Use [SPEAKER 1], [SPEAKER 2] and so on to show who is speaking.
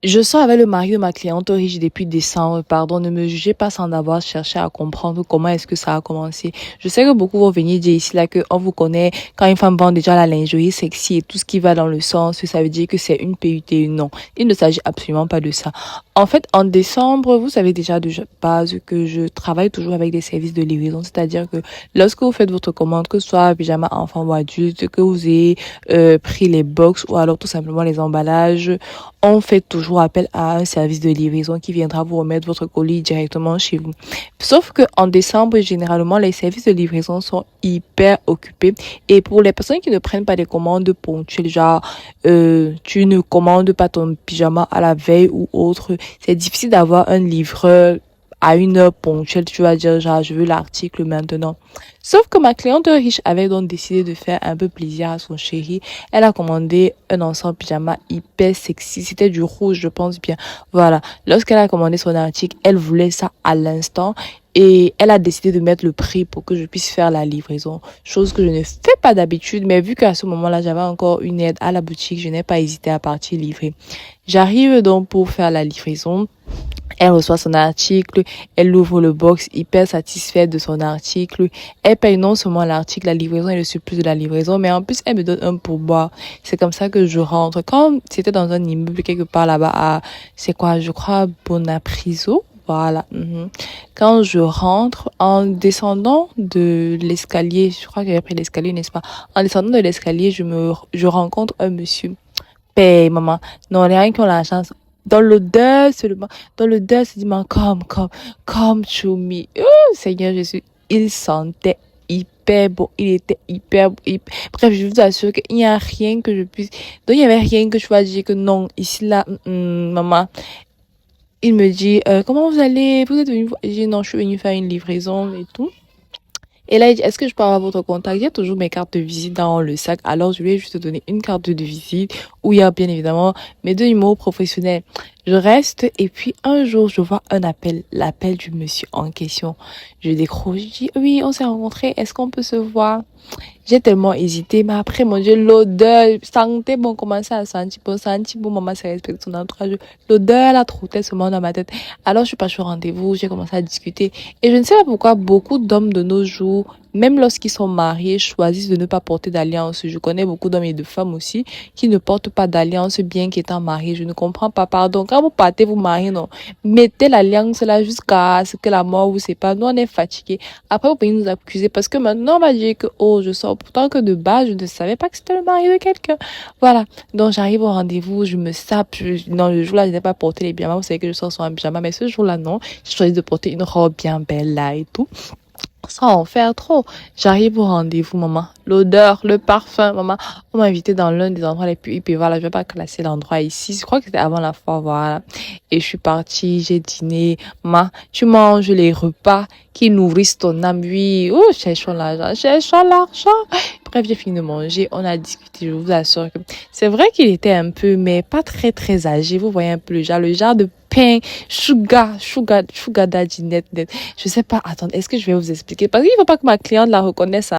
[SPEAKER 1] Je sors avec le mari de ma cliente riche depuis décembre. Pardon, ne me jugez pas sans avoir cherché à comprendre comment est-ce que ça a commencé. Je sais que beaucoup vont venir dire ici là que on vous connaît quand une femme vend déjà la lingerie sexy et tout ce qui va dans le sens, ça veut dire que c'est une PUT. Non, il ne s'agit absolument pas de ça. En fait, en décembre, vous savez déjà de base que je travaille toujours avec des services de livraison, c'est-à-dire que lorsque vous faites votre commande, que ce soit pyjama enfant ou adulte, que vous ayez pris les box ou alors tout simplement les emballages, on fait toujours appel à un service de livraison qui viendra vous remettre votre colis directement chez vous. Sauf que en décembre, généralement, les services de livraison sont hyper occupés. Et pour les personnes qui ne prennent pas des commandes ponctuelles, genre tu ne commandes pas ton pyjama à la veille ou autre, c'est difficile d'avoir un livreur à une heure ponctuelle, tu vas dire, genre, je veux l'article maintenant. Sauf que ma cliente riche avait donc décidé de faire un peu plaisir à son chéri. Elle a commandé un ensemble pyjama hyper sexy. C'était du rouge, je pense bien. Voilà. Lorsqu'elle a commandé son article, elle voulait ça à l'instant. Et elle a décidé de mettre le prix pour que je puisse faire la livraison. Chose que je ne fais pas d'habitude. Mais vu qu'à ce moment-là, j'avais encore une aide à la boutique, je n'ai pas hésité à partir livrer. J'arrive donc pour faire la livraison. Elle reçoit son article, elle ouvre le box hyper satisfaite de son article. Elle paye non seulement l'article, la livraison et le surplus de la livraison, mais en plus elle me donne un pourboire. C'est comme ça que je rentre. Quand c'était dans un immeuble quelque part là-bas à, c'est quoi, je crois, Bonapriso. Voilà. Quand je rentre, en descendant de l'escalier, je crois que j'avais pris l'escalier, n'est-ce pas? En descendant de l'escalier, je rencontre un monsieur. Paye, maman. Non, les gens qui ont la chance. Dans l'odeur seulement. Dans l'odeur, c'est dit, come to me. Oh, Seigneur Jésus. Il sentait hyper bon. Il était hyper bon. Bref, je vous assure qu'il n'y a rien que je puisse. Donc, il n'y avait rien que je puisse dire que non, ici, là, maman. Il me dit, comment vous allez? Vous êtes venu? Je dis, non, je suis venue faire une livraison et tout. Et là, il dit, est-ce que je peux avoir votre contact? Il y a toujours mes cartes de visite dans le sac. Alors, je lui ai juste donné une carte de visite où il y a bien évidemment mes deux numéros professionnels. Je reste et puis un jour, je vois un appel, l'appel du monsieur en question. Je décroche, je dis, oui, on s'est rencontrés. Est-ce qu'on peut se voir? J'ai tellement hésité, mais après, mon Dieu, l'odeur, sentait bon, commençait à sentir bon, maman s'est respecté son entourage. L'odeur, la trottait seulement dans ma tête. Alors, je suis partie au rendez-vous, j'ai commencé à discuter. Et je ne sais pas pourquoi beaucoup d'hommes de nos jours, même lorsqu'ils sont mariés, choisissent de ne pas porter d'alliance. Je connais beaucoup d'hommes et de femmes aussi qui ne portent pas d'alliance bien qu'étant mariés. Je ne comprends pas, pardon. Quand vous partez vous marier, non. Mettez l'alliance là jusqu'à ce que la mort vous sépare. Nous, on est fatigués. Après, vous pouvez nous accuser parce que maintenant, on va dire que, oh, je sors. Pourtant que de base, je ne savais pas que c'était le mari de quelqu'un. Voilà. Donc, j'arrive au rendez-vous, je me sape. Non, le jour-là, je n'ai pas porté les pyjamas. Vous savez que je sors sur un pyjama, mais ce jour-là, non. J'ai choisi de porter une robe bien belle là et tout. Sans en faire trop. J'arrive au rendez-vous, maman. L'odeur, le parfum, maman. On m'a invité dans l'un des endroits les plus hyper. Voilà, je vais pas classer l'endroit ici. Je crois que c'était avant la fois, voilà. Et je suis partie, j'ai dîné. Maman, tu manges les repas qui nourrissent ton âme. Oui, oh, cherchons l'argent, cherchons l'argent. Bref, j'ai fini de manger. On a discuté, je vous assure que c'est vrai qu'il était un peu, mais pas très âgé. Vous voyez un peu le genre de pain, sugar daddy net. Je sais pas, attendez, est-ce que je vais vous expliquer? Parce qu'il faut pas que ma cliente la reconnaisse.